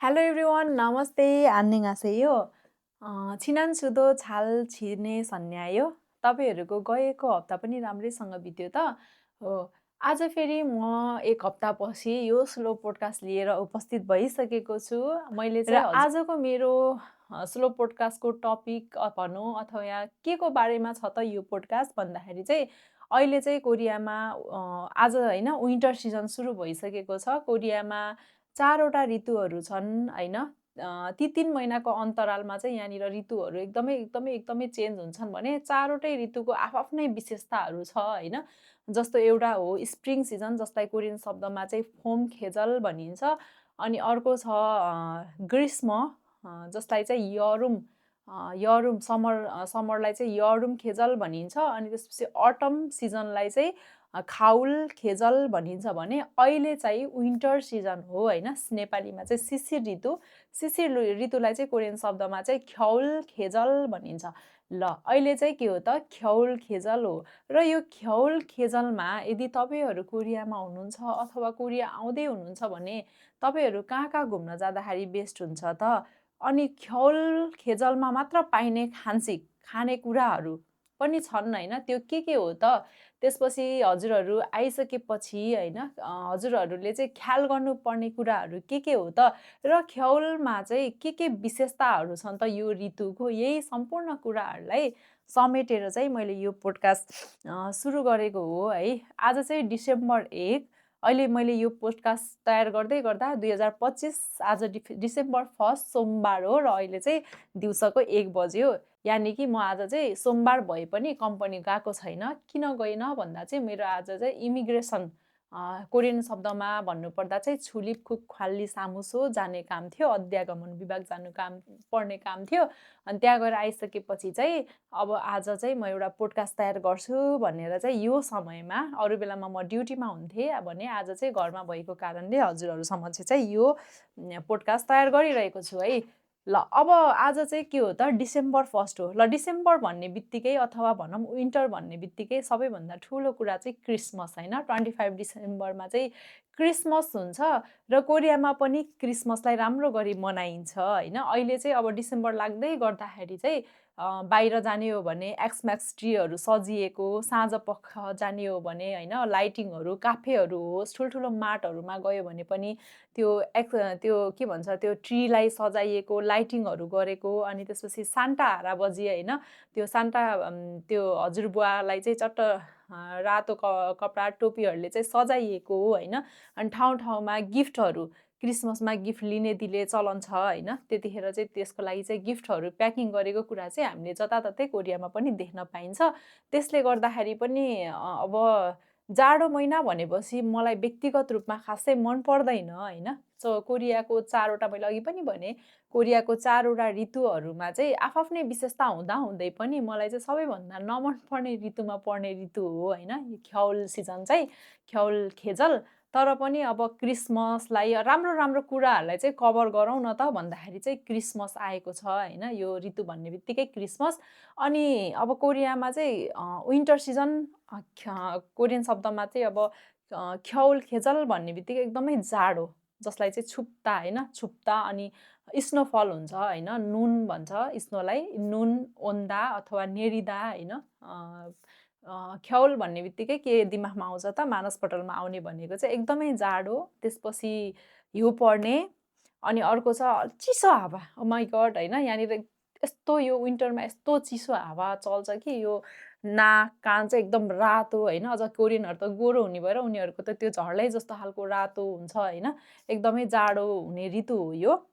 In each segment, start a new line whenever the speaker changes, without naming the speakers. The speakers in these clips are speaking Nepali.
Hello everyone, namaste, 안녕하세요. छिनानसुदो छाल छिर्ने सन्यायो तपाईँहरूको गएको हप्ता पनि राम्रैसँग बित्यो त हो आज फेरि म एक हप्तापछि यो स्लो पोडकास्ट लिएर उपस्थित भइसकेको छु मैले चाहिँ आजको मेरो स्लो पोडकास्टको टपिक भनौँ अथवा यहाँ के को बारेमा छ त यो पोडकास्ट भन्दाखेरि चाहिँ अहिले चाहिँ कोरियामा आज होइन विन्टर सिजन सुरु भइसकेको छ कोरियामा 4वटा ऋतुहरू छन् होइन ती 3 महिनाको अन्तरालमा चाहिँ यहाँनिर ऋतुहरू एकदमै चेन्ज हुन्छन् भने 4वटै ऋतुको आफ्नै विशेषताहरू छ होइन जस्तो एउटा हो स्प्रिङ सिजन जसलाई कोरियन शब्दमा चाहिँ फोम खेजल भनिन्छ अनि अर्को छ ग्रीष्म जसलाई चाहिँ यरुम समरलाई चाहिँ यरुम खेजल भनिन्छ अनि त्यसपछि अटम सिजनलाई चाहिँ खाउल खेजल भनिन्छ भने अहिले चाहिँ विन्टर सिजन हो होइन नेपालीमा चाहिँ शिशिर ऋतुलाई चाहिँ कोरियन शब्दमा चाहिँ ख्यौल खेजल भनिन्छ ल अहिले चाहिँ के हो त ख्यौल खेजल हो र यो ख्यौल खेजलमा यदि तपाईँहरू कोरियामा हुनुहुन्छ अथवा कोरिया आउँदै हुनुहुन्छ भने तपाईँहरू कहाँ घुम्न जाँदाखेरि बेस्ट हुन्छ त अनि ख्यौल खेजलमा मात्र पाइने खानेकुराहरू पनि छन् होइन त्यो के हो त त्यसपछि हजुरहरू आइसकेपछि होइन हजुरहरूले चाहिँ ख्याल गर्नुपर्ने कुराहरू के हो त र ख्यौलमा चाहिँ के विशेषताहरू छन् त यो ऋतुको यही सम्पूर्ण कुराहरूलाई समेटेर चाहिँ मैले यो पोडकास्ट सुरु गरेको हो है आज चाहिँ डिसेम्बर 1 अहिले मैले यो पोडकास्ट तयार गर्दै गर्दा 2025 आज डिसेम्बर 1 सोमबार हो र अहिले चाहिँ दिउँसोको 1 बज्यो यानि कि म आज चाहिँ सोमबार भए पनि कम्पनी गएको छैन किन गएन भन्दा चाहिँ मेरो आज चाहिँ इमिग्रेसन कोरियन शब्दमा भन्नुपर्दा चाहिँ छुलिप खुक ख्वाल्ली सामुसो जाने काम थियो अध्यागमन विभाग जानु पर्ने काम थियो अनि त्यहाँ गएर आइसकेपछि चाहिँ अब आज चाहिँ म एउटा पोडकास्ट तयार गर्छु भनेर चाहिँ यो समयमा अरू बेलामा म ड्युटीमा हुन्थेँ भने आज चाहिँ घरमा भएको कारणले हजुरहरू समक्ष चाहिँ यो पोडकास्ट तयार गरिरहेको छु है ल अब आज चाहिँ के हो त डिसेम्बर 1 हो ल डिसेम्बर भन्ने बित्तिकै अथवा भनौँ विन्टर भन्ने बित्तिकै सबैभन्दा ठुलो कुरा चाहिँ क्रिसमस होइन 25 डिसेम्बरमा चाहिँ क्रिसमस हुन्छ र कोरियामा पनि क्रिसमसलाई राम्रो गरी मनाइन्छ होइन अहिले चाहिँ अब डिसेम्बर लाग्दै गर्दाखेरि चाहिँ बाहिर जाने हो भने एक्सम्याक्स ट्रीहरू सजिएको साँझपख जाने हो भने होइन लाइटिङहरू काफेहरू होस् ठुल्ठुलो मार्टहरूमा गयो भने पनि त्यो के भन्छ त्यो ट्रीलाई सजाइएको लाइटिङहरू गरेको अनि त्यसपछि सान्टा हारा बजी होइन त्यो सान्टा त्यो हजुरबुवालाई चाहिँ चट्ट रातो कपडा टोपीहरूले चाहिँ सजाइएको होइन अनि ठाउँमा गिफ्टहरू क्रिसमसमा गिफ्ट लिने दिने चलन छ होइन त्यतिखेर चाहिँ त्यसको लागि चाहिँ गिफ्टहरू प्याकिङ गरेको कुरा चाहिँ हामीले जताततै कोरियामा पनि देख्न पाइन्छ त्यसले गर्दाखेरि पनि अब जाडो महिना भनेपछि मलाई व्यक्तिगत रूपमा खासै मन पर्दैन होइन कोरियाको 4वटा मैले अघि पनि भने कोरियाको 4वटा ऋतुहरूमा चाहिँ आफ्नै विशेषता हुँदै पनि मलाई चाहिँ सबैभन्दा नमन पर्ने ऋतुमा पर्ने ऋतु हो होइन ख्यौल सिजन चाहिँ ख्यौल खेजल तर पनि अब क्रिसमसलाई राम्रो कुराहरूलाई चाहिँ कभर गरौँ न त भन्दाखेरि चाहिँ क्रिसमस आएको छ होइन यो ऋतु भन्ने बित्तिकै क्रिसमस अनि अब कोरियामा चाहिँ विन्टर सिजन कोरियन शब्दमा चाहिँ अब ख्यौल खेजल भन्ने बित्तिकै एकदमै जाडो जसलाई चाहिँ छुप्ता अनि स्नोफल हुन्छ होइन नुन भन्छ स्नोलाई नुन ओन्दा अथवा नेरिदा होइन ख्यौल भन्ने बित्तिकै के दिमागमा आउँछ त मानसपटलमा आउने भनेको चाहिँ एकदमै जाडो त्यसपछि हिउँ पर्ने अनि अर्को छ चिसो हावा ओ माई गड होइन यहाँनिर यस्तो यो विन्टरमा यस्तो चिसो हावा चल्छ कि यो नाक कान चाहिँ एकदम रातो होइन अझ कोरियनहरू त गोरो हुने भएर उनीहरूको त त्यो झर्लै जस्तो खालको रातो हुन्छ होइन एकदमै जाडो हुने ऋतु हो यो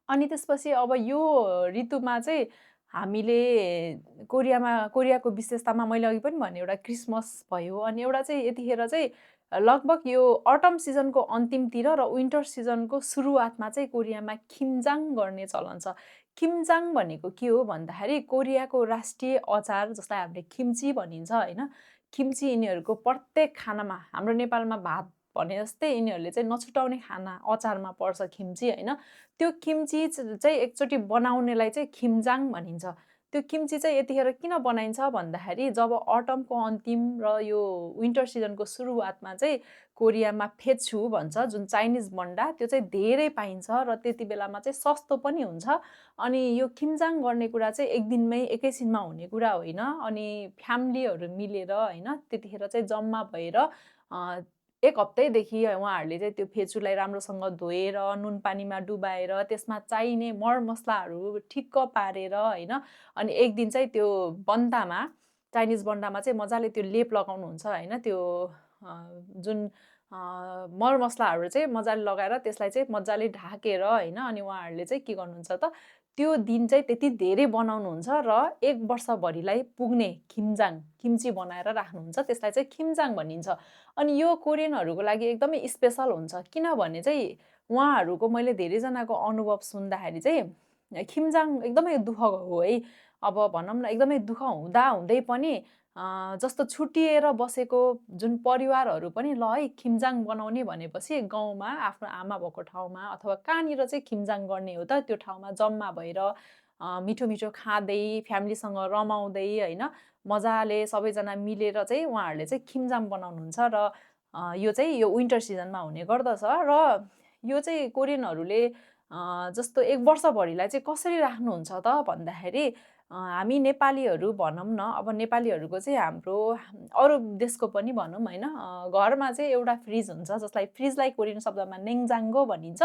अनि त्यसपछि अब यो ऋतुमा चाहिँ हामीले कोरियाको विशेषतामा मैले अघि पनि भने एउटा क्रिसमस भयो अनि एउटा चाहिँ यतिखेर चाहिँ लगभग यो अटम सिजनको अन्तिमतिर र विन्टर सिजनको सुरुवातमा चाहिँ कोरियामा खिमजाङ गर्ने चलन छ खिमजाङ भनेको के हो भन्दाखेरि कोरियाको राष्ट्रिय अचार जसलाई हामीले खिम्ची भनिन्छ होइन खिम्ची यिनीहरूको प्रत्येक खानामा हाम्रो नेपालमा भात भने जस्तै यिनीहरूले चाहिँ नछुटाउने खाना अचारमा पर्छ खिम्ची होइन त्यो खिम्ची चाहिँ एकचोटि बनाउनेलाई चाहिँ खिमजाङ भनिन्छ त्यो किम्ची चाहिँ यतिखेर किन बनाइन्छ भन्दाखेरि जब अटमको अन्तिम र यो विन्टर सिजनको सुरुवातमा चाहिँ कोरियामा फेचु भन्छ जुन चाइनिज बन्डा त्यो चाहिँ धेरै पाइन्छ र त्यति बेलामा चाहिँ सस्तो पनि हुन्छ। अनि यो किम्जाङ गर्ने कुरा चाहिँ एक दिनमै एकैछिनमा हुने कुरा होइन। अनि फ्यामिलीहरू मिलेर होइन त्यतिखेर चाहिँ जम्मा भएर एक हप्तैदेखि उहाँहरूले चाहिँ त्यो फेचुलाई राम्रोसँग धोएर नुन पानीमा डुबाएर त्यसमा चाहिने मरमसलाहरू ठिक्क पारेर होइन अनि एक दिन चाहिँ त्यो बन्दामा चाइनिज बन्दामा चाहिँ मजाले त्यो लेप लगाउनुहुन्छ होइन त्यो जुन मरमसलाहरू चाहिँ मजाले लगाएर त्यसलाई चाहिँ मजाले ढाकेर होइन अनि उहाँहरूले चाहिँ के गर्नुहुन्छ त त्यो दिन चाहिँ त्यति धेरै बनाउनुहुन्छ र एक वर्षभरिलाई पुग्ने किम्ची बनाएर राख्नुहुन्छ। त्यसलाई चाहिँ किम्जाङ भनिन्छ। अनि यो कोरियनहरूको लागि एकदमै स्पेसल हुन्छ किनभने चाहिँ उहाँहरूको मैले धेरैजनाको अनुभव सुन्दाखेरि चाहिँ किम्जाङ एकदमै दुःखको हो है। अब भनौँ न एकदमै दुःख हुँदै पनि जस्तो छुट्टिएर बसेको जुन परिवारहरू पनि ल है किम्जाङ बनाउने भनेपछि गाउँमा आफ्नो आमा भएको ठाउँमा अथवा कहाँनिर चाहिँ किम्जाङ गर्ने हो त त्यो ठाउँमा जम्मा भएर मिठो मिठो खाँदै फ्यामिलीसँग रमाउँदै होइन मजाले सबैजना मिलेर चाहिँ उहाँहरूले चाहिँ किम्जाङ बनाउनुहुन्छ र यो चाहिँ यो विन्टर सिजनमा हुने गर्दछ र यो चाहिँ कोरियनहरूले जस्तो एक वर्षभरिलाई चाहिँ कसरी राख्नुहुन्छ त भन्दाखेरि हामी नेपालीहरू भनौँ न अब नेपालीहरूको चाहिँ हाम्रो अरू देशको पनि भनौँ होइन घरमा चाहिँ एउटा फ्रिज हुन्छ जसलाई फ्रिजलाई कोरियन शब्दमा नेङजाङ्गो भनिन्छ।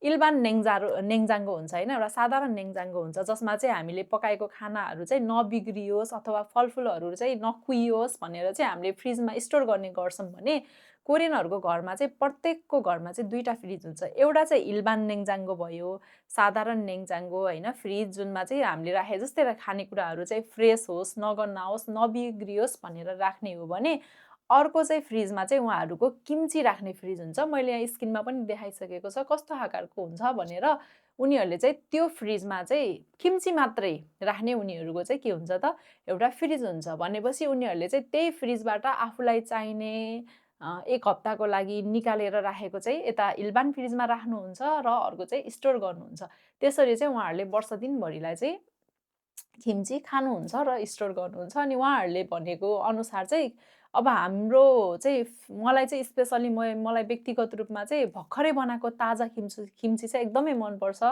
इल्बान नेङजाङ्गो हुन्छ होइन एउटा साधारण नेङजाङ्गो हुन्छ जसमा चाहिँ हामीले पकाएको खानाहरू चाहिँ नबिग्रियोस् अथवा फलफुलहरू चाहिँ नकुहियोस् भनेर चाहिँ हामीले फ्रिजमा स्टोर गर्ने गर्छौँ भने कोरियनहरूको घरमा चाहिँ प्रत्येकको घरमा चाहिँ दुईवटा फ्रिज हुन्छ। एउटा चाहिँ इल्बान नेङजाङ्गो भयो साधारण नेङजाङ्गो होइन फ्रिज जुनमा चाहिँ हामीले राखे जस्तै खानेकुराहरू चाहिँ फ्रेस होस् नगनाओस् नबिग्रियोस् भनेर राख्ने हो भने अर्को चाहिँ फ्रिजमा चाहिँ उहाँहरूको किम्ची राख्ने फ्रिज हुन्छ। मैले यहाँ स्क्रिनमा पनि देखाइसकेको छ कस्तो आकारको हुन्छ भनेर। उनीहरूले चाहिँ त्यो फ्रिजमा चाहिँ किम्ची मात्रै राख्ने उनीहरूको चाहिँ के हुन्छ त एउटा फ्रिज हुन्छ भनेपछि उनीहरूले चाहिँ त्यही फ्रिजबाट आफूलाई चाहिने एक हप्ताको लागि निकालेर राखेको चाहिँ यता इल्बान फ्रिजमा राख्नुहुन्छ र अर्को चाहिँ स्टोर गर्नुहुन्छ। त्यसरी चाहिँ उहाँहरूले वर्ष दिनभरिलाई चाहिँ किम्ची खानुहुन्छ र स्टोर गर्नुहुन्छ। अनि उहाँहरूले भनेको अनुसार चाहिँ अब हाम्रो चाहिँ मलाई चाहिँ स्पेसली मलाई व्यक्तिगत रूपमा चाहिँ भर्खरै बनाएको ताजा किम्ची चाहिँ एकदमै मनपर्छ।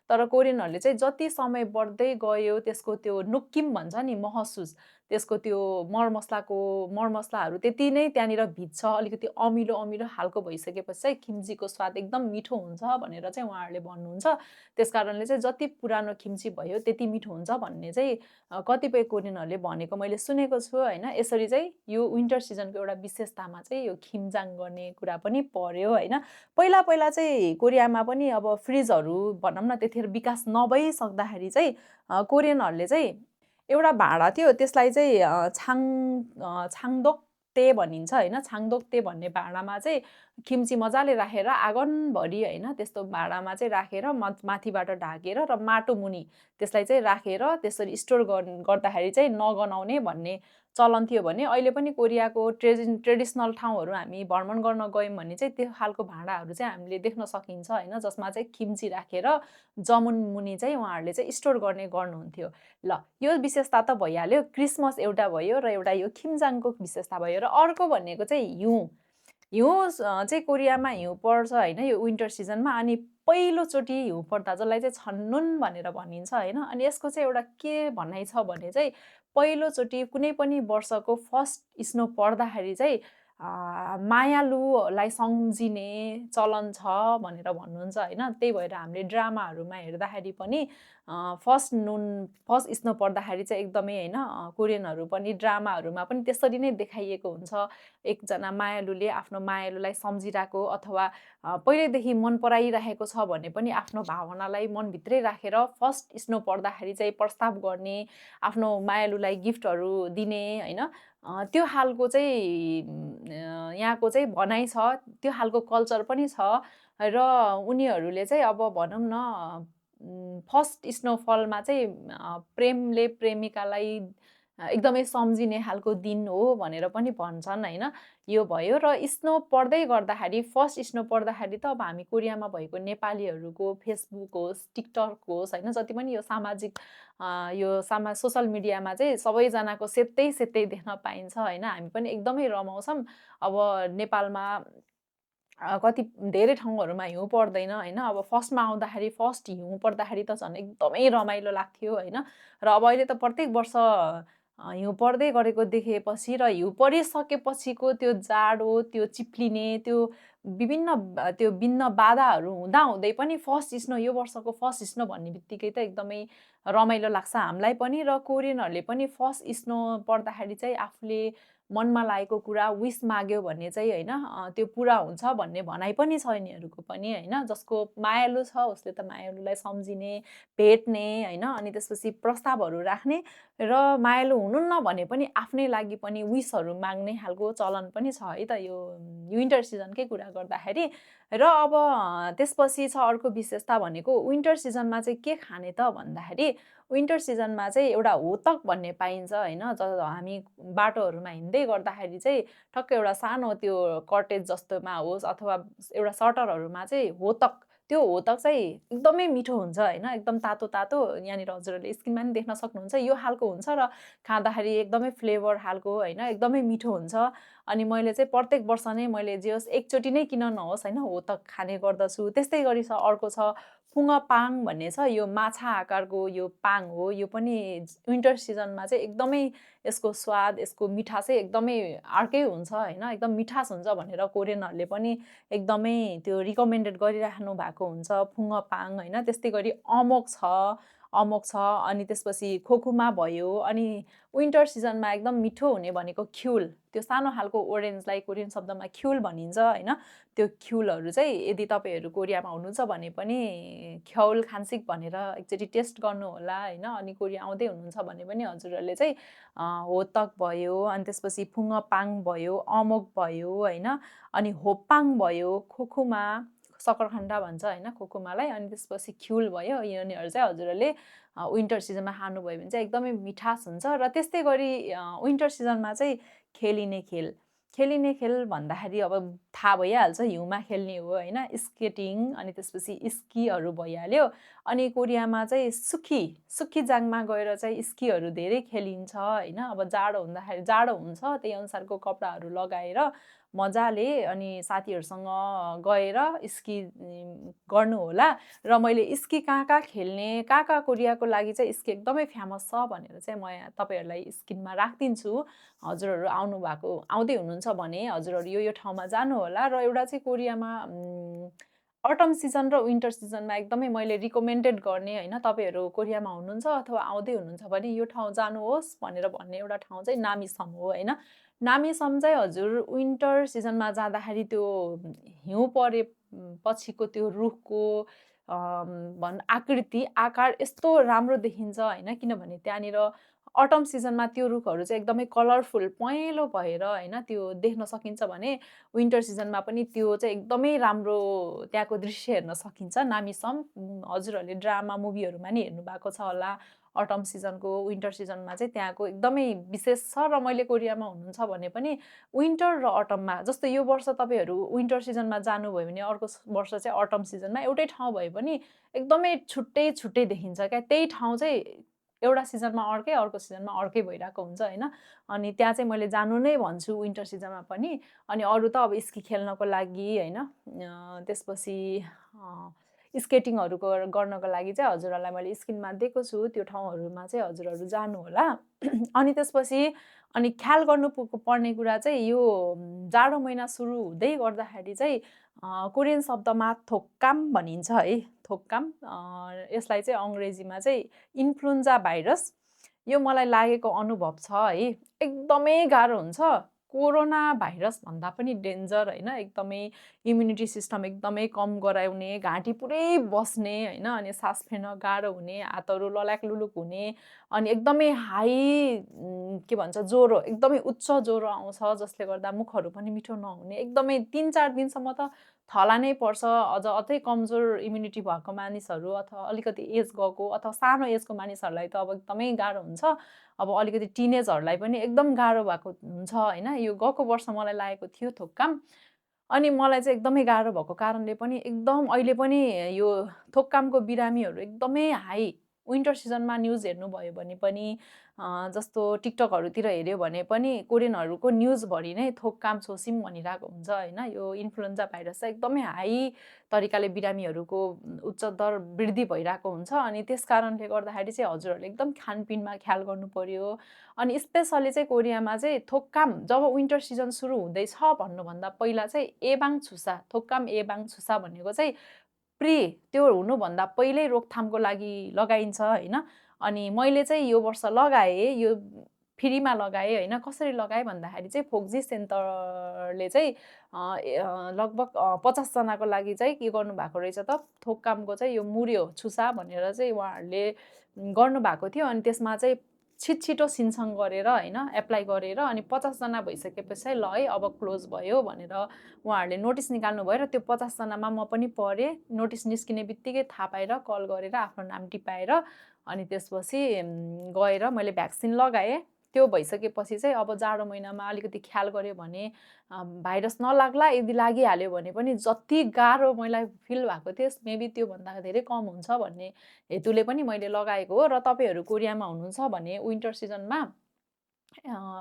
तर कोरियनहरूले चाहिँ जति समय बढ्दै गयो त्यसको त्यो नुक्किम भन्छ नि महसुस त्यसको त्यो मरमसलाहरू त्यति नै त्यहाँनिर भिज्छ अलिकति अमिलो अमिलो खालको भइसकेपछि चाहिँ किम्चीको स्वाद एकदम मिठो हुन्छ भनेर चाहिँ उहाँहरूले भन्नुहुन्छ। त्यस कारणले चाहिँ जति पुरानो किम्ची भयो त्यति मिठो हुन्छ भन्ने चाहिँ कतिपय कोरियनहरूले भनेको मैले सुनेको छु होइन। यसरी चाहिँ यो विन्टर सिजनको एउटा विशेषतामा चाहिँ यो किम्जाङ गर्ने कुरा पनि पर्यो होइन। पहिला पहिला चाहिँ कोरियामा पनि अब फ्रिजहरू भनौँ न त्यतिखेर विकास नभइसक्दाखेरि चाहिँ कोरियनहरूले चाहिँ एउटा भाँडा थियो त्यसलाई चाहिँ छाङदोक्ते भनिन्छ होइन। छाङदोक्ते भन्ने भाँडामा चाहिँ किम्ची मजाले राखेर आँगनभरि होइन त्यस्तो भाँडामा चाहिँ राखेर माथिबाट ढाकेर र माटो मुनि त्यसलाई चाहिँ राखेर त्यसरी स्टोर गर्दाखेरि चाहिँ नगनाउने भन्ने चलन थियो भने अहिले पनि कोरियाको ट्रेडिसनल ठाउँहरू हामी भ्रमण गर्न गयौँ भने चाहिँ त्यो खालको भाँडाहरू चाहिँ हामीले देख्न सकिन्छ होइन जसमा चाहिँ किम्ची राखेर जमुन मुनि चाहिँ उहाँहरूले चाहिँ स्टोर गर्नुहुन्थ्यो। ल यो विशेषता त भइहाल्यो क्रिसमस एउटा भयो र एउटा यो किम्जाङको विशेषता भयो र अर्को भनेको चाहिँ हिउँ चाहिँ कोरियामा हिउँ पर्छ होइन यो विन्टर सिजनमा। अनि पहिलोचोटि हिउँ पर्दा जसलाई चाहिँ छन्नुन भनेर भनिन्छ होइन। अनि यसको चाहिँ एउटा के भनाइ छ भने चाहिँ पहिलोचोटि कुनै पनि वर्षको फर्स्ट स्नो पर्दाखेरि चाहिँ मायालुलाई सम्झिने चलन छ भनेर भन्नुहुन्छ होइन। त्यही भएर हामीले ड्रामाहरूमा हेर्दाखेरि पनि फर्स्ट स्नो पर्दाखेरि चाहिँ एकदमै होइन कोरियनहरू पनि ड्रामाहरूमा पनि त्यसरी नै देखाइएको हुन्छ। एकजना मायालुले आफ्नो मायालुलाई सम्झिरहेको अथवा पहिल्यैदेखि मन पराइरहेको छ भने पनि आफ्नो भावनालाई मनभित्रै राखेर फर्स्ट स्नो पर्दाखेरि चाहिँ प्रस्ताव गर्ने आफ्नो मायालुलाई गिफ्टहरू दिने होइन त्यो खालको चाहिँ यहाँको चाहिँ भनाइ छ। त्यो खालको कल्चर पनि छ र उनीहरूले चाहिँ अब भनौँ न फर्स्ट स्नोफलमा चाहिँ प्रेमले प्रेमिकालाई एकदमै सम्झिने खालको दिन हो भनेर पनि भन्छन् होइन। यो भयो र स्नो पर्दै गर्दाखेरि फर्स्ट स्नो पर्दाखेरि त अब हामी कोरियामा भएको नेपालीहरूको फेसबुक होस्, टिकटक होस् होइन, जति पनि यो सामाजिक सोसल मिडियामा चाहिँ सबैजनाको सेत्तै देख्न पाइन्छ होइन। हामी पनि एकदमै रमाउँछौँ। अब नेपालमा कति धेरै ठाउँहरूमा हिउँ पर्दैन होइन। अब फर्स्टमा आउँदाखेरि फर्स्ट हिउँ पर्दाखेरि त झन् एकदमै रमाइलो लाग्थ्यो होइन। र अब अहिले त प्रत्येक वर्ष हिउँ पर्दै गरेको देखेपछि र हिउँ परिसकेपछिको त्यो जाडो, त्यो चिप्लिने, त्यो त्यो भिन्न बाधाहरू हुँदाहुँदै पनि फर्स्ट स्नो, यो वर्षको फर्स्ट स्नो भन्ने बित्तिकै त एकदमै रमाइलो लाग्छ हामीलाई पनि र कोरियनहरूले पनि फर्स्ट स्नो पर्दाखेरि चाहिँ आफूले मनमा लागेको कुरा विस माग्यो भने चाहिँ होइन त्यो पुरा हुन्छ भन्ने भनाइ पनि छ यिनीहरूको पनि होइन। जसको मायालु छ उसले त मायालुलाई सम्झिने, भेट्ने होइन, अनि त्यसपछि प्रस्तावहरू राख्ने र मायालु हुनुहुन्न भने पनि आफ्नै लागि पनि विसहरू माग्ने खालको चलन पनि छ है त यो विन्टर सिजनकै कुरा गर्दाखेरि। र अब त्यसपछि छ अर्को विशेषता भनेको विन्टर सिजनमा चाहिँ के खाने त भन्दाखेरि विन्टर सिजनमा चाहिँ एउटा होतक भन्ने पाइन्छ होइन। हामी बाटोहरूमा हिँड्दै गर्दाखेरि चाहिँ ठक्कै एउटा सानो त्यो कटेज जस्तोमा होस् अथवा एउटा सटरहरूमा चाहिँ होतक, त्यो होतक चाहिँ एकदमै मिठो हुन्छ होइन। एकदम तातो यहाँनिर हजुरहरूले स्क्रिनमा पनि देख्न सक्नुहुन्छ यो खालको हुन्छ र खाँदाखेरि एकदमै फ्लेभर खालको होइन, एकदमै मिठो हुन्छ। अनि मैले चाहिँ प्रत्येक वर्ष नै मैले जे होस् एकचोटि नै किन नहोस् होइन होतक खाने गर्दछु। त्यस्तै गरी अर्को छ फुङपाङ भन्ने छ, यो माछा आकारको यो पाङ हो। यो पनि विन्टर सिजनमा चाहिँ एकदमै यसको स्वाद, यसको मिठास चाहिँ एकदमै अर्कै हुन्छ होइन। एकदम मिठास हुन्छ भनेर कोरियनहरूले पनि एकदमै त्यो रिकमेन्डेड गरिराख्नु भएको हुन्छ फुङपाङ होइन। त्यस्तै गरी अमोक छ अनि त्यसपछि खोकुमा भयो। अनि विन्टर सिजनमा एकदम मिठो हुने भनेको ख्युल, त्यो सानो खालको ओरेन्जलाई कोरियन शब्दमा ख्युल भनिन्छ होइन। त्यो ख्युलहरू चाहिँ यदि तपाईँहरू कोरियामा हुनुहुन्छ भने पनि ख्याउल खान्सिक भनेर एकचोटि टेस्ट गर्नु होला होइन। अनि कोरिया आउँदै हुनुहुन्छ भने पनि हजुरहरूले चाहिँ होतक भयो, अनि त्यसपछि फुङपाङ भयो, अमोक भयो होइन, अनि होप्पाङ भयो, खोकुमा, सकरखण्डा भन्छ होइन खोकुमालाई, अनि त्यसपछि ख्युल भयो। यिनीहरू चाहिँ हजुरहरूले विन्टर सिजनमा खानुभयो भने चाहिँ एकदमै मिठास हुन्छ। र त्यस्तै गरी विन्टर सिजनमा चाहिँ खेलिने खेल भन्दाखेरि अब थाहा भइहाल्छ हिउँमा खेल्ने हो होइन, स्केटिङ, अनि त्यसपछि स्कीहरू भइहाल्यो। अनि कोरियामा चाहिँ सुखिजाङमा गएर चाहिँ स्कीहरू धेरै खेलिन्छ होइन। अब जाडो हुँदाखेरि जाडो हुन्छ त्यही अनुसारको कपडाहरू लगाएर मजाले अनि साथीहरूसँग गएर स्की गर्नु होला। र मैले स्की कहाँ खेल्ने, कहाँ कोरियाको लागि चाहिँ स्की एकदमै फेमस छ भनेर चाहिँ म यहाँ तपाईँहरूलाई स्क्रिनमा राखिदिन्छु। हजुरहरू आउँदै हुनुहुन्छ भने हजुरहरू यो ठाउँमा जानु होला। र एउटा चाहिँ कोरियामा अटम सिजन र विन्टर सिजनमा एकदमै मैले रिकमेन्डेड गर्ने होइन, तपाईँहरू कोरियामा हुनुहुन्छ अथवा आउँदै हुनुहुन्छ भने यो ठाउँ जानुहोस् भनेर भन्ने एउटा ठाउँ चाहिँ नामिसम हो होइन। नामिसम चाहिँ हजुर विन्टर सिजनमा जाँदाखेरि त्यो हिउँ परे पछिको त्यो रुखको आकार यस्तो राम्रो देखिन्छ होइन। किनभने त्यहाँनिर अटम सिजनमा त्यो रुखहरू चाहिँ एकदमै कलरफुल पहेँलो भएर होइन त्यो देख्न सकिन्छ भने विन्टर सिजनमा पनि त्यो चाहिँ एकदमै राम्रो त्यहाँको दृश्य हेर्न सकिन्छ नामिसम। हजुरहरूले ड्रामा मुभीहरूमा नि हेर्नु भएको छ होला अटम सिजनको, विन्टर सिजनमा चाहिँ त्यहाँको एकदमै विशेष छ। र मैले कोरियामा हुनुहुन्छ भने पनि विन्टर र अटममा, जस्तो यो वर्ष तपाईँहरू विन्टर सिजनमा जानुभयो भने अर्को वर्ष चाहिँ अटम सिजनमा एउटै ठाउँ भए पनि एकदमै छुट्टै देखिन्छ क्या। त्यही ठाउँ चाहिँ एउटा सिजनमा अर्कै, अर्को सिजनमा अर्कै भइरहेको हुन्छ होइन। अनि त्यहाँ चाहिँ मैले जानु नै भन्छु विन्टर सिजनमा पनि। अनि अरू त अब स्की खेल्नको लागि होइन, त्यसपछि स्केटिङहरू गर्नको लागि चाहिँ हजुरहरूलाई मैले स्क्रिनमा दिएको छु, त्यो ठाउँहरूमा चाहिँ हजुरहरू जानु होला। अनि त्यसपछि ख्याल गर्नु पर्ने कुरा चाहिँ यो जाडो महिना सुरु हुँदै गर्दाखेरि चाहिँ कोरियन शब्दमा थोक्काम भनिन्छ है, थोक्काम। यसलाई चाहिँ अङ्ग्रेजीमा चाहिँ इन्फ्लुएन्जा भाइरस, यो मलाई लागेको अनुभव छ है। एकदमै गाह्रो हुन्छ, कोरोना भाइरस भन्दा पनि डेन्जर होइन। एकदमै इम्युनिटी सिस्टम एकदमै कम गराउने, घाँटी पुरै बस्ने होइन, अनि सास फेर्न गाह्रो हुने, हातहरू लल्याक लुलुक हुने, अनि एकदमै हाई के भन्छ ज्वरो, एकदमै उच्च ज्वरो आउँछ जसले गर्दा मुखहरू पनि मिठो नहुने, एकदमै 3-4 दिनसम्म त थला नै पर्छ। अझै कमजोर इम्युनिटी भएको मानिसहरू अथवा अलिकति एज गएको अथवा सानो एजको मानिसहरूलाई त अब एकदमै गाह्रो हुन्छ। अब अलिकति टिनेजहरूलाई पनि एकदम गाह्रो भएको हुन्छ होइन। यो गएको वर्ष मलाई लागेको थियो थोक्काम। अनि मलाई चाहिँ एकदमै गाह्रो भएको कारणले पनि एकदम अहिले पनि यो थोक्कामको बिरामीहरू एकदमै हाई। विन्टर सिजनमा न्युज हेर्नुभयो भने पनि जस्तो टिकटकहरूतिर हेऱ्यो भने पनि कोरियनहरूको न्युजभरि नै थोक्काम छोसिम भनिरहेको हुन्छ होइन। यो इन्फ्लुएन्जा भाइरस चाहिँ एकदमै हाई तरिकाले बिरामीहरूको उच्च दर वृद्धि भइरहेको हुन्छ। अनि त्यस कारणले गर्दाखेरि चाहिँ हजुरहरूले एकदम खानपिनमा ख्याल गर्नु पर्यो। अनि स्पेसली चाहिँ कोरियामा चाहिँ थोक्काम जब विन्टर सिजन सुरु हुँदैछ भन्नुभन्दा पहिला चाहिँ एबाङ छुसा, थोक्काम एबाङ छुसा भनेको चाहिँ त्यो हुनुभन्दा पहिल्यै रोकथामको लागि लगाइन्छ होइन। अनि मैले चाहिँ यो वर्ष लगाएँ, यो फ्रीमा लगाएँ होइन। कसरी लगाएँ भन्दाखेरि चाहिँ फोक्जी सेन्टरले चाहिँ लगभग 50 जनाको लागि चाहिँ के गर्नुभएको रहेछ त, थोक्कामको चाहिँ यो मुर्यो छुसा भनेर चाहिँ उहाँहरूले गर्नुभएको थियो। अनि त्यसमा चाहिँ छिटो सिनसङ गरेर होइन एप्लाई गरेर अनि 50 जना भइसकेपछि चाहिँ ल है अब क्लोज भयो भनेर उहाँहरूले नोटिस निकाल्नु भयो। र त्यो 50 जनामा म पनि परेँ। नोटिस निस्किने बित्तिकै थाहा पाएर कल गरेर आफ्नो नाम टिपाएर अनि त्यसपछि गएर मैले भ्याक्सिन लगाएँ। त्यो भइसकेपछि चाहिँ अब जाडो महिनामा अलिकति ख्याल गऱ्यो भने भाइरस नलाग्ला। यदि लागिहाल्यो भने पनि जति गाह्रो मलाई फिल भएको थियो मेबी त्योभन्दा धेरै कम हुन्छ भन्ने हेतुले पनि मैले लगाएको हो। र तपाईँहरू कोरियामा हुनुहुन्छ भने विन्टर सिजनमा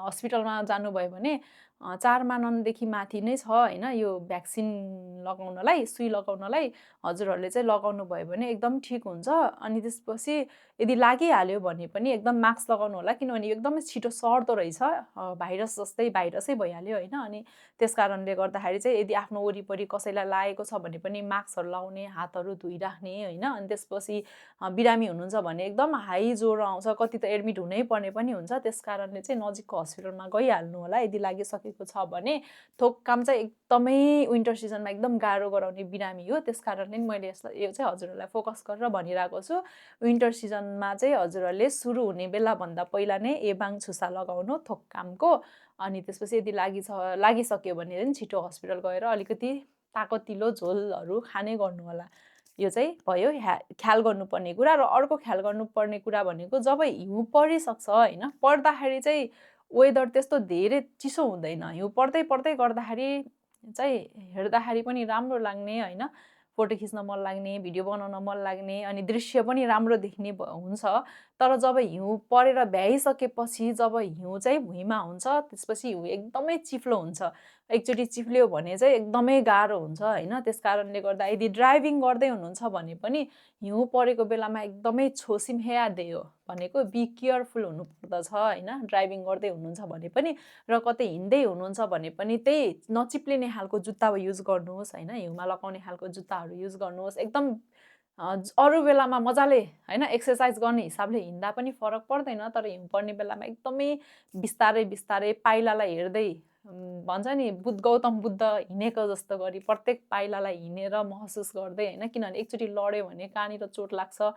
हस्पिटलमा जानुभयो भने 4 माननदेखि माथि नै छ होइन यो भ्याक्सिन लगाउनलाई, सुई लगाउनलाई। हजुरहरूले चाहिँ लगाउनु भयो भने एकदम ठिक हुन्छ। अनि त्यसपछि यदि लागिहाल्यो भने पनि एकदम मास्क लगाउनु होला, किनभने यो एकदमै छिटो सर्दो रहेछ। भाइरस जस्तै भाइरसै भइहाल्यो होइन। अनि त्यस कारणले गर्दाखेरि चाहिँ यदि आफ्नो वरिपरि कसैलाई लागेको छ भने पनि मास्कहरू लाउने, हातहरू धोइराख्ने होइन। अनि त्यसपछि बिरामी हुनुहुन्छ भने एकदम हाई ज्वरो आउँछ, कति त एडमिट हुनै पर्ने पनि हुन्छ। त्यस कारणले चाहिँ नजिकको हस्पिटलमा गइहाल्नु होला यदि लागिसकेको छ भने। थोक्काम चाहिँ एकदमै विन्टर सिजनमा एकदम गाह्रो गराउने बिरामी हो। त्यस कारणले मैले यो चाहिँ हजुरहरूलाई फोकस गरेर भनिरहेको छु। विन्टर सिजनमा चाहिँ हजुरहरूले सुरु हुने बेलाभन्दा पहिला नै एबाङ छुसा लगाउनु थोक्कामको। अनि त्यसपछि यदि लागिसक्यो भने पनि छिटो हस्पिटल गएर अलिकति ताकतिलो झोलहरू खाने गर्नु होला। यो चाहिँ भयो ख्याल गर्नुपर्ने कुरा। र अर्को ख्याल गर्नुपर्ने कुरा भनेको जब हिउँ परिसक्छ होइन, पर्दाखेरि चाहिँ वेदर त्यस्तो धेरै चिसो हुँदैन। हिउँ पर्दै गर्दाखेरि चाहिँ हेर्दाखेरि पनि राम्रो लाग्ने होइन, फोटो खिच्न मन लाग्ने, भिडियो बनाउन मन लाग्ने, अनि दृश्य पनि राम्रो देख्ने हुन्छ। तर जब हिउँ परेर भ्याइसकेपछि जब हिउँ चाहिँ भुइँमा हुन्छ त्यसपछि हिउँ एकदमै चिप्लो हुन्छ। एकचोटि चिप्ल्यो भने चाहिँ एकदमै गाह्रो हुन्छ होइन। त्यस कारणले गर्दा यदि ड्राइभिङ गर्दै हुनुहुन्छ भने पनि हिउँ परेको बेलामा एकदमै छोसिम हेयादेयो भनेको बी केयरफुल हुनुपर्दछ होइन। ड्राइभिङ गर्दै हुनुहुन्छ भने पनि र कतै हिँड्दै हुनुहुन्छ भने पनि त्यही नचिप्लिने खालको जुत्ता युज गर्नुहोस् होइन। हिउँमा लगाउने खालको जुत्ताहरू युज गर्नुहोस्। एकदम अरू बेलामा मजाले होइन एक्सर्साइज गर्ने हिसाबले हिँड्दा पनि फरक पर्दैन। तर हिउँ पर्ने बेलामा एकदमै बिस्तारै पाइलालाई हेर्दै भन्छ नि गौतम बुद्ध हिँडेको जस्तो गरी प्रत्येक पाइलालाई हिँडेर महसुस गर्दै होइन। किनभने एकचोटि लड्यो भने कहाँनिर चोट लाग्छ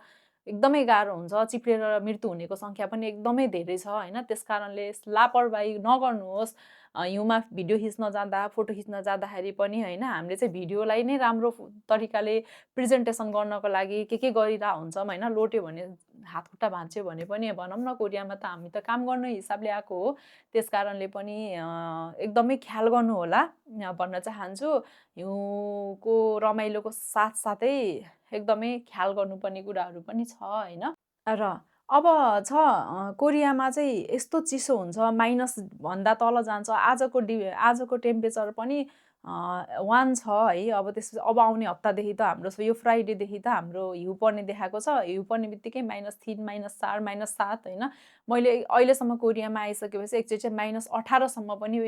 एकदमै गाह्रो हुन्छ। चिप्लेर मृत्यु हुनेको सङ्ख्या पनि एकदमै धेरै छ होइन। त्यस कारणले लापरवाही नगर्नुहोस्। हिउँमा भिडियो खिच्न जाँदा, फोटो खिच्न जाँदाखेरि पनि होइन हामीले चाहिँ भिडियोलाई नै राम्रो तरिकाले प्रेजेन्टेसन गर्नको लागि के गरिरहेको हुन्छौँ होइन। लोट्यो भने हातखुट्टा भाँच्यो भने पनि भनौँ न कोरियामा त हामी त काम गर्ने हिसाबले आएको हो। त्यस कारणले पनि एकदमै ख्याल गर्नु होला भन्न चाहन्छु। हिउँको रमाइलोको साथसाथै एकदमै ख्याल गर्नुपर्ने कुराहरू पनि छ होइन। र अब छ कोरियामा चाहिँ यस्तो चिसो हुन्छ, माइनस भन्दा तल जान्छ। आजको टेम्परेचर पनि 1 छ है। अब त्यसपछि अब आउने हप्तादेखि त हाम्रो यो फ्राइडेदेखि त हाम्रो हिउँ पर्ने देखाएको छ। हिउँ पर्ने बित्तिकै -3, -4, -7 होइन। मैले अहिलेसम्म कोरियामा आइसकेपछि एकचोटि चाहिँ -18 सम्म पनि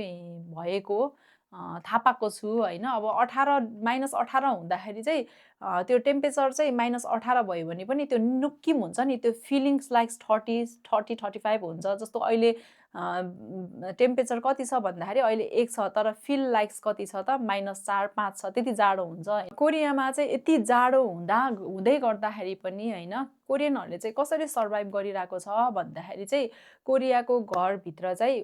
भएको थाहा पाएको छु होइन। अब -18 हुँदाखेरि चाहिँ त्यो टेम्परेचर चाहिँ -18 भयो भने पनि त्यो नुक्किम हुन्छ नि, त्यो फिलिङ्स लाइक 30, 35 हुन्छ। जस्तो अहिले टेम्परेचर कति छ भन्दाखेरि अहिले 1 छ, तर फिल लाइक्स कति छ त -4 5 छ, त्यति जाडो हुन्छ। कोरियामा चाहिँ यति जाडो हुँदै गर्दाखेरि पनि होइन, कोरियनहरूले चाहिँ कसरी सर्भाइभ गरिरहेको छ भन्दाखेरि चाहिँ कोरियाको घरभित्र चाहिँ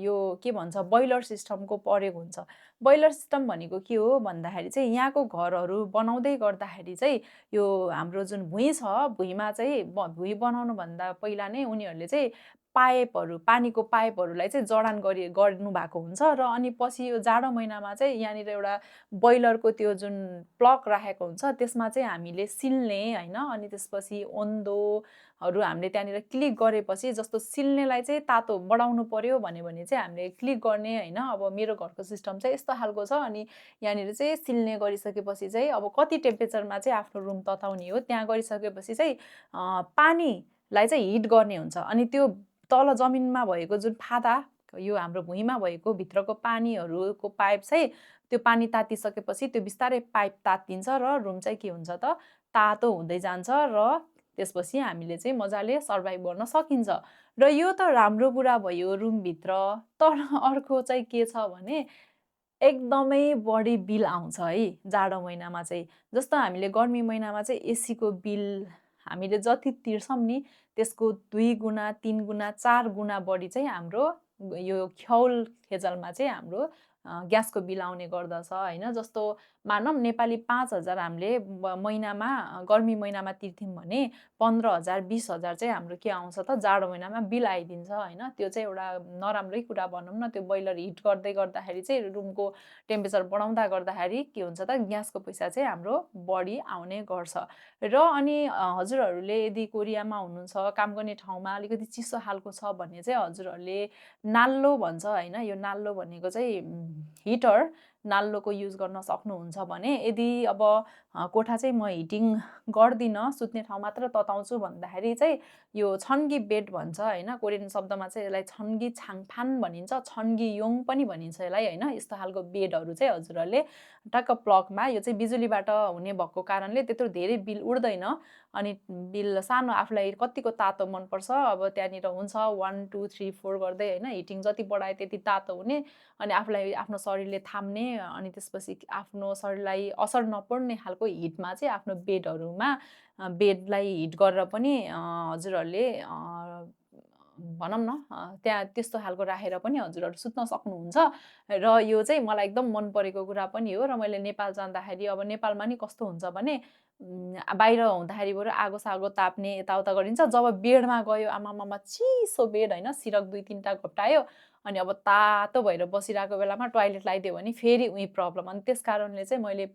यो के भन्छ बोइलर सिस्टमको परेको हुन्छ। बोइलर सिस्टम भनेको के हो भन्दाखेरि चाहिँ यहाँको घरहरू बनाउँदै गर्दाखेरि चाहिँ यो हाम्रो जुन भुइँ छ, भुइँमा चाहिँ भुइँ बनाउनुभन्दा पहिला नै उनीहरूले चाहिँ पानीको पाइपहरूलाई चाहिँ जडान गर्नुभएको हुन्छ र अनि पछि यो जाडो महिनामा चाहिँ यहाँनिर एउटा बोइलरको त्यो जुन प्लग राखेको हुन्छ त्यसमा चाहिँ हामीले सिल्ने होइन, अनि त्यसपछि ओन्दोहरू हामीले त्यहाँनिर क्लिक गरेपछि जस्तो सिल्नेलाई चाहिँ तातो बढाउनु पर्यो भन्यो भने चाहिँ हामीले क्लिक गर्ने होइन। अब मेरो घरको सिस्टम चाहिँ यस्तो खालको छ, अनि यहाँनिर चाहिँ सिल्ने गरिसकेपछि चाहिँ अब कति टेम्परेचरमा चाहिँ आफ्नो रुम तताउने हो त्यहाँ गरिसकेपछि चाहिँ पानीलाई चाहिँ हिट गर्ने हुन्छ, अनि त्यो तल जमिनमा भएको जुन फादा यो हाम्रो भुइँमा भएको भित्रको पानीहरूको पाइप चाहिँ त्यो पानी तातिसकेपछि त्यो बिस्तारै पाइप तात्तिन्छ र रुम चाहिँ के हुन्छ त तातो हुँदै जान्छ र त्यसपछि हामीले चाहिँ मजाले सर्भाइभ गर्न सकिन्छ। र यो त राम्रो कुरा भयो रुमभित्र, तर अर्को चाहिँ के छ भने एकदमै बढी बिल आउँछ है जाडो महिनामा चाहिँ। जस्तो हामीले गर्मी महिनामा चाहिँ एसीको बिल हामीले जति तिर्छौँ नि त्यसको 2 गुणा 3 गुणा 4 गुणा बढी चाहिँ हाम्रो यो ख्याउल खेजलमा चाहिँ हाम्रो ग्यासको बिल आउने गर्दछ होइन। जस्तो मानौँ नेपाली 5,000 हामीले महिनामा गर्मी महिनामा तिर्थ्यौँ भने 15,000 20,000 चाहिँ हाम्रो के आउँछ त जाडो महिनामा बिल आइदिन्छ होइन। त्यो चाहिँ एउटा नराम्रै कुरा भनौँ न, त्यो बोइलर हिट गर्दै गर्दाखेरि चाहिँ रुमको टेम्परेचर बढाउँदा गर्दाखेरि के हुन्छ त ग्यासको पैसा चाहिँ हाम्रो बढी आउने गर्छ। र अनि हजुरहरूले यदि कोरियामा हुनुहुन्छ, काम गर्ने ठाउँमा अलिकति चिसो खालको छ भने चाहिँ हजुरहरूले नाल्लो भन्छ होइन, यो नाल्लो भनेको चाहिँ हिटर नाल्लोको युज गर्न सक्नुहुन्छ भने यदि अब कोठा चाहिँ म हिटिङ गर्दिनँ, सुत्ने ठाउँ मात्र तताउँछु भन्दाखेरि चाहिँ यो छन्गी बेड भन्छ होइन, कोरियन शब्दमा चाहिँ यसलाई छन्गी छाङफान भनिन्छ, छन्गी योङ पनि भनिन्छ यसलाई होइन। यस्तो खालको बेडहरू चाहिँ हजुरहरूले टक्क प्लगमा, यो चाहिँ बिजुलीबाट हुने भएको कारणले त्यत्रो धेरै बिल उठ्दैन, अनि बिल सानो आफूलाई कतिको तातो मनपर्छ अब त्यहाँनिर हुन्छ 1 2 3 4 गर्दै होइन, हिटिङ जति बढाए त्यति तातो हुने, अनि आफूलाई आफ्नो शरीरले थाम्ने, अनि त्यसपछि आफ्नो शरीरलाई असर नपर्ने खालको हिटमा चाहिँ आफ्नो बेडहरूमा बेडलाई हिट गरेर पनि हजुरहरूले भनौँ न त्यहाँ त्यस्तो खालको राखेर पनि हजुरहरू सुत्न सक्नुहुन्छ। र यो चाहिँ मलाई एकदम मन परेको कुरा पनि हो। र मैले नेपाल जाँदाखेरि अब नेपालमा नि कस्तो हुन्छ भने बाहिर हुँदाखेरि बरु आगो सागो ताप्ने यताउता गरिन्छ, जब बेडमा गयो आमामामा चिसो बेड होइन, सिरक 2-3टा घोप्टायो, अनि अब तातो भएर बसिरहेको बेलामा टोयलेट लगाइदियो भने फेरि उही प्रब्लम। अनि त्यस कारणले चाहिँ मैले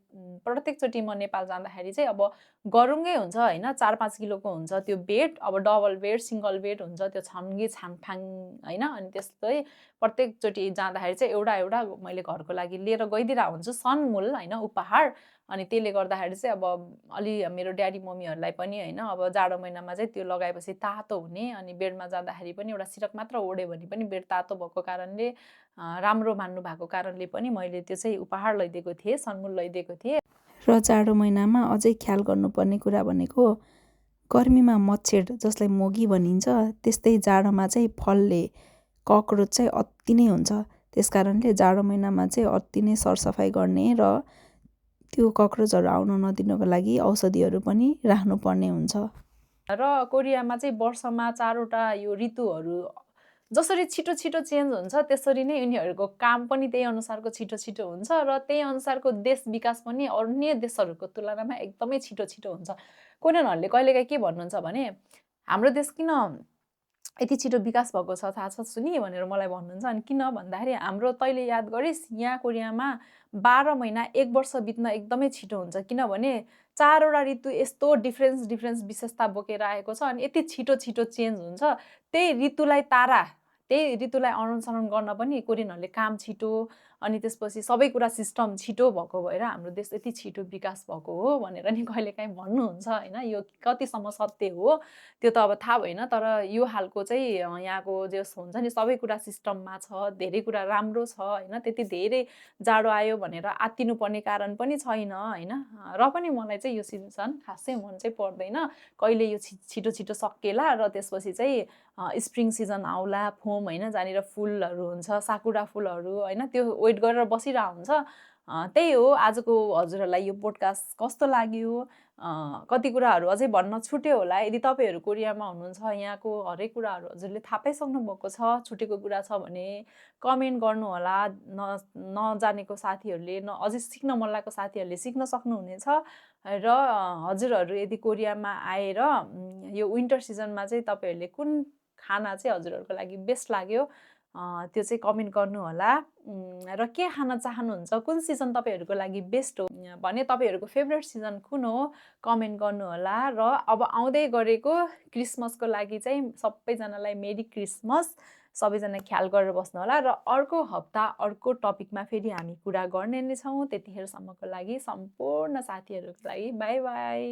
प्रत्येकचोटि म नेपाल जाँदाखेरि चाहिँ अब गरुङ्गै हुन्छ होइन, 4-5 किलोको हुन्छ त्यो बेड, अब डबल बेड सिङ्गल बेड हुन्छ त्यो छन्गी छाङफाङ होइन। अनि त्यस्तै प्रत्येकचोटि जाँदाखेरि चाहिँ एउटा एउटा मैले घरको लागि लिएर गइदिरहेको हुन्छु सनमुल होइन, उपहार। अनि त्यसले गर्दाखेरि चाहिँ अब अलि मेरो ड्याडी मम्मीहरूलाई पनि होइन अब जाडो महिनामा चाहिँ त्यो लगाएपछि तातो हुने, अनि बेडमा जाँदाखेरि पनि एउटा सिरक मात्र ओढ्यो भने पनि बेड तातो भएको कारणले राम्रो मान्नु भएको कारणले पनि मैले त्यो चाहिँ उपहार लैदिएको थिएँ, सनमुल लैदिएको थिएँ।
र जाडो महिनामा अझै ख्याल गर्नुपर्ने कुरा भनेको गर्मीमा मच्छर जसलाई मोगी भनिन्छ, त्यस्तै जाडोमा चाहिँ फल्ले ककरोच चाहिँ अति नै हुन्छ। त्यस कारणले जाडो महिनामा चाहिँ अति नै सरसफाइ गर्ने र त्यो ककरोचहरू आउन नदिनको लागि औषधिहरू पनि राख्नुपर्ने हुन्छ।
र कोरियामा चाहिँ वर्षमा 4वटा यो ऋतुहरू जसरी छिटो छिटो चेन्ज हुन्छ त्यसरी नै उनीहरूको काम पनि त्यही अनुसारको छिटो छिटो हुन्छ, र त्यही अनुसारको देश विकास पनि अन्य देशहरूको तुलनामा एकदमै छिटो छिटो हुन्छ। कोरियनहरूले कहिलेकाहीँ के भन्नुहुन्छ भने हाम्रो देश किन यति छिटो विकास भएको छ थाहा छ सुनि भनेर मलाई भन्नुहुन्छ। अनि किन भन्दाखेरि हाम्रो तैँले याद गरिस् यहाँ कोरियामा 12 महिना 1 वर्ष बित्न एकदमै छिटो हुन्छ, किनभने 4वटा ऋतु यस्तो डिफ्रेन्स विशेषता बोकेर आएको छ, अनि यति छिटो छिटो चेन्ज हुन्छ। त्यही ऋतुलाई अनुसरण गर्न पनि कोरियनहरूले काम छिटो अनि त्यसपछि सबै कुरा सिस्टम छिटो भएको भएर हाम्रो देश यति छिटो विकास भएको हो भनेर नि कहिलेकाहीँ भन्नुहुन्छ होइन। यो कतिसम्म सत्य हो त्यो त अब थाहा भएन, तर यो खालको चाहिँ यहाँको जस हुन्छ नि सबै कुरा सिस्टममा छ, धेरै कुरा राम्रो छ होइन। त्यति धेरै जाडो आयो भनेर आत्तिनुपर्ने कारण पनि छैन होइन। र पनि मलाई चाहिँ यो सिजन खासै मन चाहिँ पर्दैन, कहिले यो छिटो छिटो सकिएला र त्यसपछि चाहिँ स्प्रिङ सिजन आउला, फोम होइन जहाँनिर फुलहरू हुन्छ, साकुरा फुलहरू होइन, त्यो वेट गरेर बसिरहेको हुन्छ। त्यही हो आजको हजुरहरूलाई यो पोडकास्ट कस्तो लाग्यो, कति कुराहरू अझै भन्न छुट्यो होला। यदि तपाईँहरू कोरियामा हुनुहुन्छ, यहाँको हरेक कुराहरू हजुरले थाहा पाइसक्नु भएको छ, छुटेको कुरा छ भने कमेन्ट गर्नुहोला। नजानेको साथीहरूले अझै सिक्न मन लागेको साथीहरूले सिक्न सक्नुहुनेछ। र हजुरहरू यदि कोरियामा आएर यो विन्टर सिजनमा चाहिँ तपाईँहरूले कुन खाना चाहिँ हजुरहरूको लागि बेस्ट लाग्यो त्यो चाहिँ कमेन्ट गर्नुहोला। र के खान चाहनुहुन्छ, कुन सिजन तपाईँहरूको लागि बेस्ट हो भने तपाईँहरूको फेभरेट सिजन कुन हो कमेन्ट गर्नुहोला। र अब आउँदै गरेको क्रिसमसको लागि चाहिँ सबैजनालाई मेरी क्रिसमस, सबैजना ख्याल गरेर बस्नु होला। र अर्को हप्ता अर्को टपिकमा फेरि हामी कुरा गर्ने नै छौँ। त्यतिखेरसम्मको लागि सम्पूर्ण साथीहरूको लागि बाई बाई।